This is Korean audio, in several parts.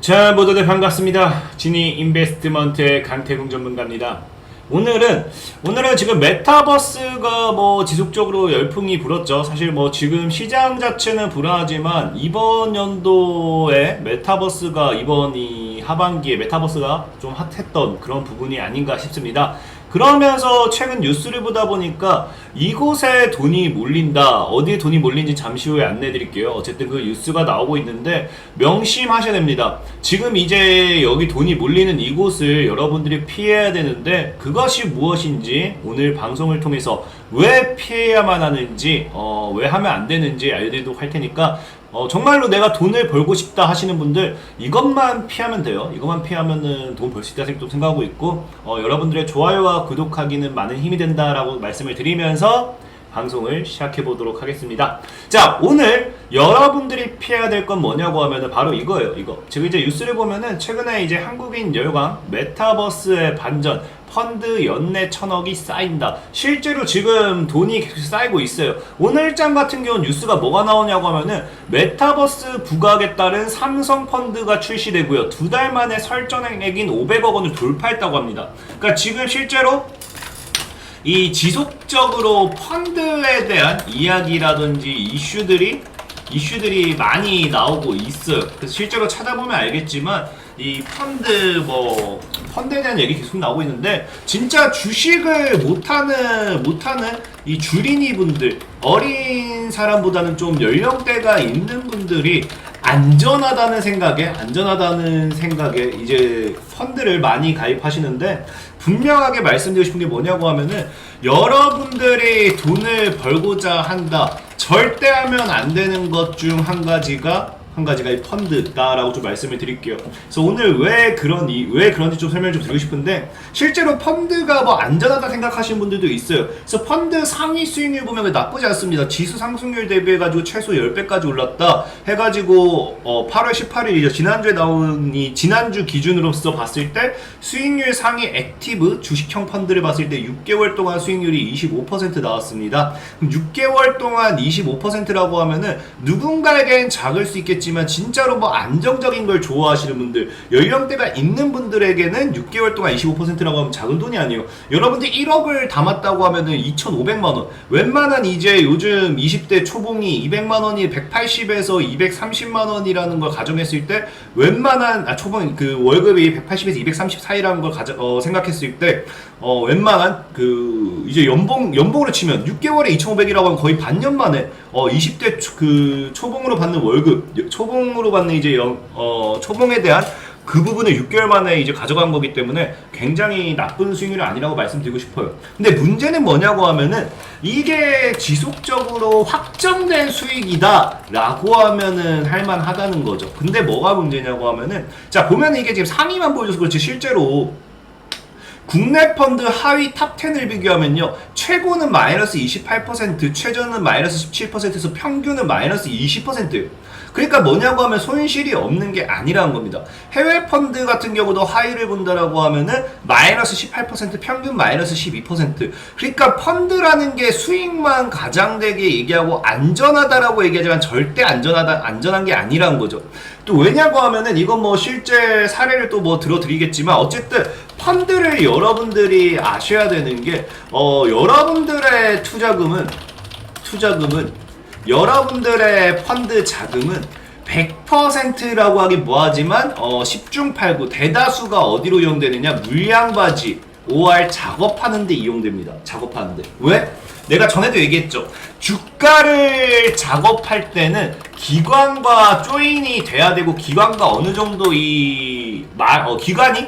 자, 모두들 반갑습니다. 지니 인베스트먼트의 강태궁 전문가입니다. 오늘은 지금 메타버스가 지속적으로 열풍이 불었죠. 사실 지금 시장 자체는 불안하지만 이번 연도에 메타버스가 이번 이 하반기에 메타버스가 좀 핫했던 그런 부분이 아닌가 싶습니다. 그러면서 최근 뉴스를 보다 보니까 이곳에 돈이 몰린다. 어디에 돈이 몰린지 잠시 후에 안내해 드릴게요. 어쨌든 그 뉴스가 나오고 있는데 명심하셔야 됩니다. 지금 이제 여기 돈이 몰리는 이곳을 여러분들이 피해야 되는데 그것이 무엇인지 오늘 방송을 통해서 왜 피해야만 하는지 왜 하면 안 되는지 알려드리도록 할 테니까 정말로 내가 돈을 벌고 싶다 하시는 분들 이것만 피하면 돼요. 이것만 피하면은 돈 벌 수 있다 생각하고 있고 여러분들의 좋아요와 구독하기는 많은 힘이 된다라고 말씀을 드리면서 방송을 시작해 보도록 하겠습니다. 자, 오늘 여러분들이 피해야 될 건 뭐냐고 하면은 바로 이거예요. 이거 지금 이제 뉴스를 보면은 최근에 이제 한국인 열광 메타버스의 반전 펀드 연내 1000억이 쌓인다. 실제로 지금 돈이 계속 쌓이고 있어요. 오늘장 같은 경우는 뉴스가 뭐가 나오냐고 하면은 메타버스 부각에 따른 삼성 펀드가 출시되고요. 2달 만에 설정액인 500억 원을 돌파했다고 합니다. 그러니까 지금 실제로 이 지속적으로 펀드에 대한 이야기라든지 이슈들이 많이 나오고 있어요. 그래서 실제로 찾아보면 알겠지만 이 펀드에 대한 얘기 계속 나오고 있는데 진짜 주식을 못하는 이 주린이 분들, 어린 사람보다는 좀 연령대가 있는 분들이 안전하다는 생각에 이제 펀드를 많이 가입하시는데 분명하게 말씀드리고 싶은 게 뭐냐고 하면은 여러분들이 돈을 벌고자 한다. 절대 하면 안 되는 것 중 한 가지가 이 펀드다라고 좀 말씀을 드릴게요. 그래서 오늘 왜 그런지 좀 설명을 좀 드리고 싶은데 실제로 펀드가 안전하다 생각하시는 분들도 있어요. 그래서 펀드 상위 수익률 보면 나쁘지 않습니다. 지수 상승률 대비해가지고 최소 10배까지 올랐다 해가지고 8월 18일이죠. 지난주에 나온 지난주 기준으로서 봤을 때 수익률 상위 액티브 주식형 펀드를 봤을 때 6개월 동안 수익률이 25% 나왔습니다. 그럼 6개월 동안 25%라고 하면은 누군가에겐 작을 수 있겠지 지만 진짜로 안정적인 걸 좋아하시는 분들, 연령대가 있는 분들에게는 6개월 동안 25%라고 하면 작은 돈이 아니에요. 여러분들 1억을 담았다고 하면은 2,500만원. 웬만한 이제 요즘 20대 초봉이 200만원이 180에서 230만원이라는 걸 가정했을 때 웬만한 초봉 그 월급이 180에서 230 사이라는 걸 생각했을 때 웬만한 이제 연봉으로 치면 6개월에 2,500이라고 하면 거의 반년 만에 20대 그 초봉으로 받는 월급, 초봉으로 받는 이제 초봉에 대한 그 부분을 6개월 만에 이제 가져간 거기 때문에 굉장히 나쁜 수익률이 아니라고 말씀드리고 싶어요. 근데 문제는 뭐냐고 하면은 이게 지속적으로 확정된 수익이다 라고 하면은 할만하다는 거죠. 근데 뭐가 문제냐고 하면은 자 보면 이게 지금 상위만 보여줘서 그렇지 실제로 국내 펀드 하위 탑 10을 비교하면요. 최고는 마이너스 28%, 최저는 마이너스 17%에서 평균은 마이너스 20%예요. 그러니까 뭐냐고 하면 손실이 없는 게 아니라는 겁니다. 해외 펀드 같은 경우도 하위를 본다라고 하면은 마이너스 18%, 평균 마이너스 12%. 그러니까 펀드라는 게 수익만 가장되게 얘기하고 안전하다라고 얘기하지만 절대 안전한 게 아니라는 거죠. 또 왜냐고 하면은 이건 실제 사례를 또 들어드리겠지만 어쨌든 펀드를 여러분들이 아셔야 되는 게 여러분들의 투자금은 여러분들의 펀드 자금은 100%라고 하기 뭐하지만 10중 8구 대다수가 어디로 이용되느냐 물량바지 OR 작업하는데 이용됩니다. 작업하는데 왜? 내가 전에도 얘기했죠. 주가를 작업할 때는 기관과 조인이 돼야 되고 기관과 어느 정도 기관이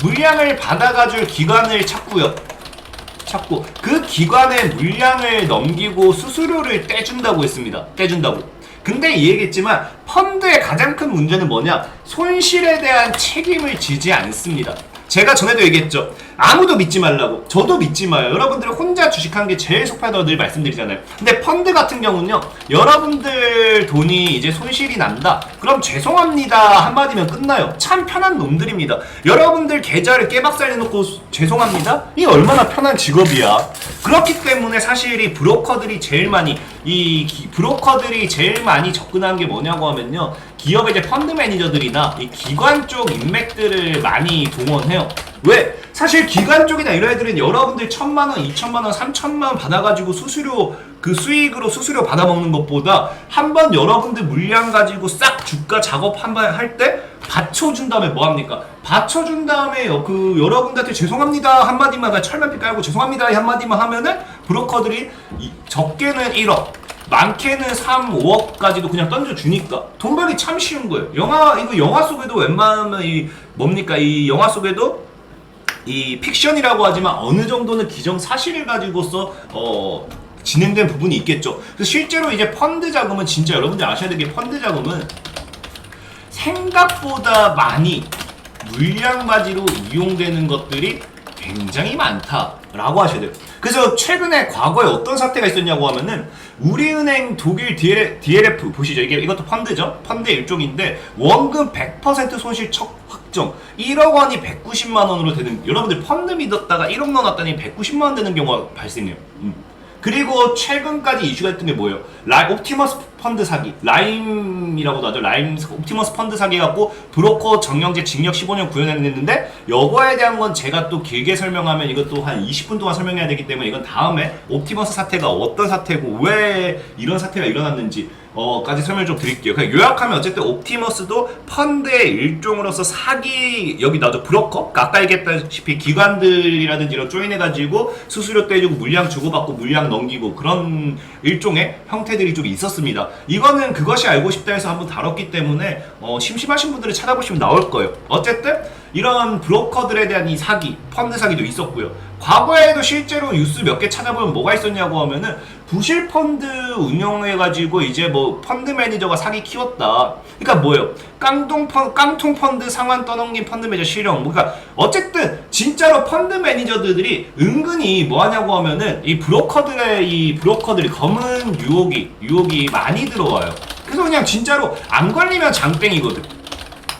물량을 받아가줄 기관을 찾고 그 기관의 물량을 넘기고 수수료를 떼준다고 했습니다. 근데 얘기했지만 펀드의 가장 큰 문제는 뭐냐? 손실에 대한 책임을 지지 않습니다. 제가 전에도 얘기했죠. 아무도 믿지 말라고. 저도 믿지 마요. 여러분들이 혼자 주식하는 게 제일 속하다고 늘 말씀드리잖아요. 근데 펀드 같은 경우는요, 여러분들 돈이 이제 손실이 난다, 그럼 죄송합니다 한마디면 끝나요. 참 편한 놈들입니다. 여러분들 계좌를 깨박살 내놓고 죄송합니다? 이 얼마나 편한 직업이야. 그렇기 때문에 사실 이 브로커들이 제일 많이 접근한 게 뭐냐고 하면요, 기업의 이제 펀드 매니저들이나 이 기관 쪽 인맥들을 많이 동원해요. 왜? 사실 기관 쪽이나 이런 애들은 여러분들 1,000만원, 2,000만원, 3,000만원 받아가지고 수수료, 그 수익으로 수수료 받아먹는 것보다 한번 여러분들 물량 가지고 싹 주가 작업 한번 할 때 받쳐준 다음에 뭐합니까? 받쳐준 다음에 그 여러분들한테 죄송합니다 한마디만, 철면피 깔고 죄송합니다 한마디만 하면은 브로커들이 적게는 1억, 많게는 3, 5억까지도 그냥 던져주니까 돈 벌기 참 쉬운 거예요. 이거 영화 속에도 웬만하면 이 영화 속에도 이 픽션이라고 하지만 어느 정도는 기정사실을 가지고서 진행된 부분이 있겠죠. 그래서 실제로 이제 펀드 자금은 진짜 여러분들 아셔야 될 게, 펀드 자금은 생각보다 많이 물량바지로 이용되는 것들이 굉장히 많다라고 하셔야 돼요. 그래서 최근에 과거에 어떤 사태가 있었냐고 하면은, 우리은행 독일 DLF 보시죠. 이것도 펀드죠. 펀드의 일종인데 원금 100% 손실 척 확정, 1억 원이 190만 원으로 되는, 여러분들 펀드 믿었다가 1억 넣어놨더니 190만 원 되는 경우가 발생해요. 그리고 최근까지 이슈가 됐던 게 뭐예요? 옵티머스 펀드 사기, 라임이라고도 하죠. 옵티머스 펀드 사기 갖고 브로커 정영재 징역 15년 구형했는데, 요거에 대한 건 제가 또 길게 설명하면 이것도 한 20분 동안 설명해야 되기 때문에 이건 다음에 옵티머스 사태가 어떤 사태고 왜 이런 사태가 일어났는지 까지 설명 좀 드릴게요. 그냥 요약하면 어쨌든 옵티머스도 펀드의 일종으로서 사기, 여기 나오죠, 브로커? 아까 얘기했다시피 기관들이라든지 이런 조인해가지고 수수료 떼주고 물량 주고받고 물량 넘기고 그런 일종의 형태들이 좀 있었습니다. 이거는 그것이 알고 싶다 해서 한번 다뤘기 때문에 심심하신 분들은 찾아보시면 나올 거예요. 어쨌든 이런 브로커들에 대한 이 사기, 펀드 사기도 있었고요. 과거에도 실제로 뉴스 몇 개 찾아보면 뭐가 있었냐고 하면은, 부실 펀드 운영해가지고 이제 뭐 펀드 매니저가 사기 키웠다. 그러니까 뭐예요? 깡통 펀드 상환 떠넘긴 펀드 매니저 실형. 그러니까 어쨌든 진짜로 펀드 매니저들이 은근히 뭐 하냐고 하면은 이 브로커들이 검은 유혹이 많이 들어와요. 그래서 그냥 진짜로 안 걸리면 장땡이거든.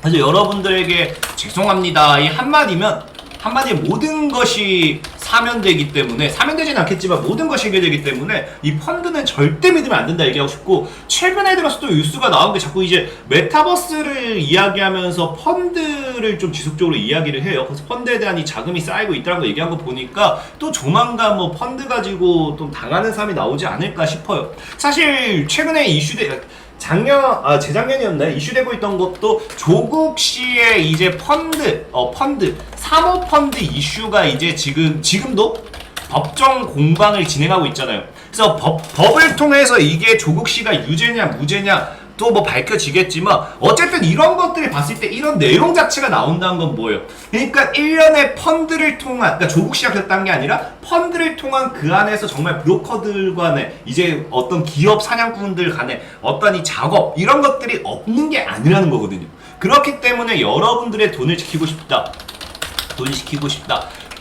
그래서 여러분들에게 죄송합니다 이 한마디에 모든 것이 사면되기 때문에, 사면되지는 않겠지만 모든 것이 해결되기 때문에 이 펀드는 절대 믿으면 안 된다 얘기하고 싶고, 최근에 들어서 또 뉴스가 나온 게 자꾸 이제 메타버스를 이야기하면서 펀드를 좀 지속적으로 이야기를 해요. 그래서 펀드에 대한 이 자금이 쌓이고 있다는 거 얘기한 거 보니까 또 조만간 뭐 펀드 가지고 좀 당하는 사람이 나오지 않을까 싶어요. 사실 최근에 재작년이었나요? 이슈되고 있던 것도 조국 씨의 이제 펀드, 사모펀드 이슈가 이제 지금도 법정 공방을 진행하고 있잖아요. 그래서 법을 통해서 이게 조국 씨가 유죄냐 무죄냐 또 뭐 밝혀지겠지만, 어쨌든 이런 것들을 봤을 때 이런 내용 자체가 나온다는 건 뭐예요? 그러니까 1년의 펀드를 통한, 그러니까 조국 씨가 그랬다는 게 아니라 펀드를 통한 그 안에서 정말 브로커들 간에 이제 어떤 기업 사냥꾼들 간에 어떤 이 작업, 이런 것들이 없는 게 아니라는 거거든요. 그렇기 때문에 여러분들의 돈을 지키고 싶다,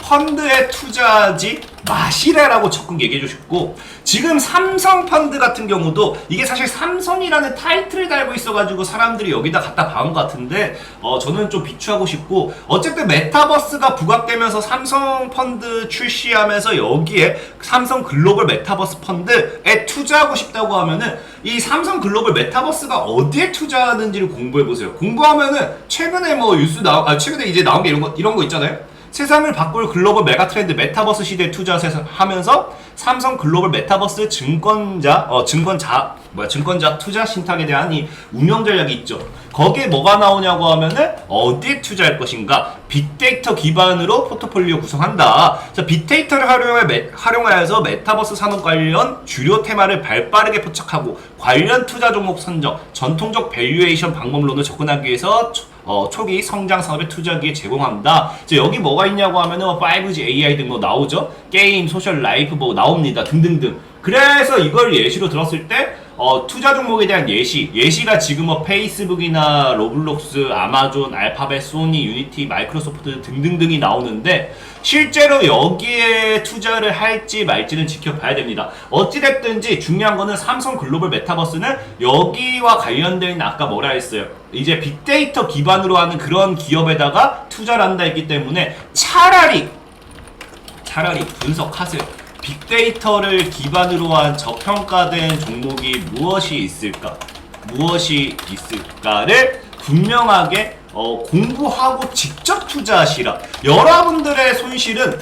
펀드에 투자하지 마시라라고 적극 얘기해 주셨고, 지금 삼성 펀드 같은 경우도 이게 사실 삼성이라는 타이틀을 달고 있어가지고 사람들이 여기다 갖다 박은 것 같은데, 저는 좀 비추하고 싶고, 어쨌든 메타버스가 부각되면서 삼성 펀드 출시하면서 여기에 삼성 글로벌 메타버스 펀드에 투자하고 싶다고 하면은, 이 삼성 글로벌 메타버스가 어디에 투자하는지를 공부해 보세요. 공부하면은 최근에 뭐 뉴스 최근에 이제 나온 게 이런 거 있잖아요. 세상을 바꿀 글로벌 메가 트렌드 메타버스 시대에 투자하면서 삼성 글로벌 메타버스 증권자 투자 신탁에 대한 이 운영 전략이 있죠. 거기에 뭐가 나오냐고 하면은 어디에 투자할 것인가, 빅데이터 기반으로 포트폴리오 구성한다. 그래서 빅데이터를 활용하여서 메타버스 산업 관련 주요 테마를 발빠르게 포착하고 관련 투자 종목 선정, 전통적 밸류에이션 방법론을 접근하기 위해서 초기 성장 산업에 투자기에 제공한다. 여기 뭐가 있냐고 하면은 5G, AI 등 뭐 나오죠. 게임, 소셜 라이프 뭐 나옵니다. 등등등. 그래서 이걸 예시로 들었을 때 투자 종목에 대한 예시가 지금 뭐 페이스북이나 로블록스, 아마존, 알파벳, 소니, 유니티, 마이크로소프트 등등등이 나오는데 실제로 여기에 투자를 할지 말지는 지켜봐야 됩니다. 어찌됐든지 중요한 거는 삼성 글로벌 메타버스는 여기와 관련된 아까 뭐라 했어요? 이제 빅데이터 기반으로 하는 그런 기업에다가 투자를 한다 했기 때문에 차라리 분석하세요. 빅데이터를 기반으로 한 저평가된 종목이 무엇이 있을까를 분명하게 공부하고 직접 투자하시라. 여러분들의 손실은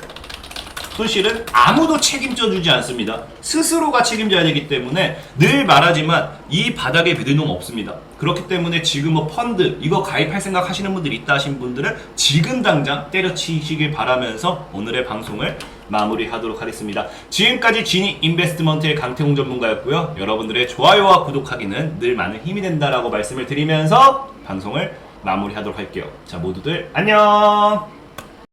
아무도 책임져 주지 않습니다. 스스로가 책임져야 되기 때문에 늘 말하지만 이 바닥에 배드농 없습니다. 그렇기 때문에 지금 뭐 펀드 이거 가입할 생각 하시는 분들이 있다 하신 분들은 지금 당장 때려치시길 바라면서 오늘의 방송을 마무리하도록 하겠습니다. 지금까지 지니 인베스트먼트의 강태홍 전문가였고요. 여러분들의 좋아요와 구독하기는 늘 많은 힘이 된다라고 말씀을 드리면서 방송을 마무리하도록 할게요. 자, 모두들 안녕.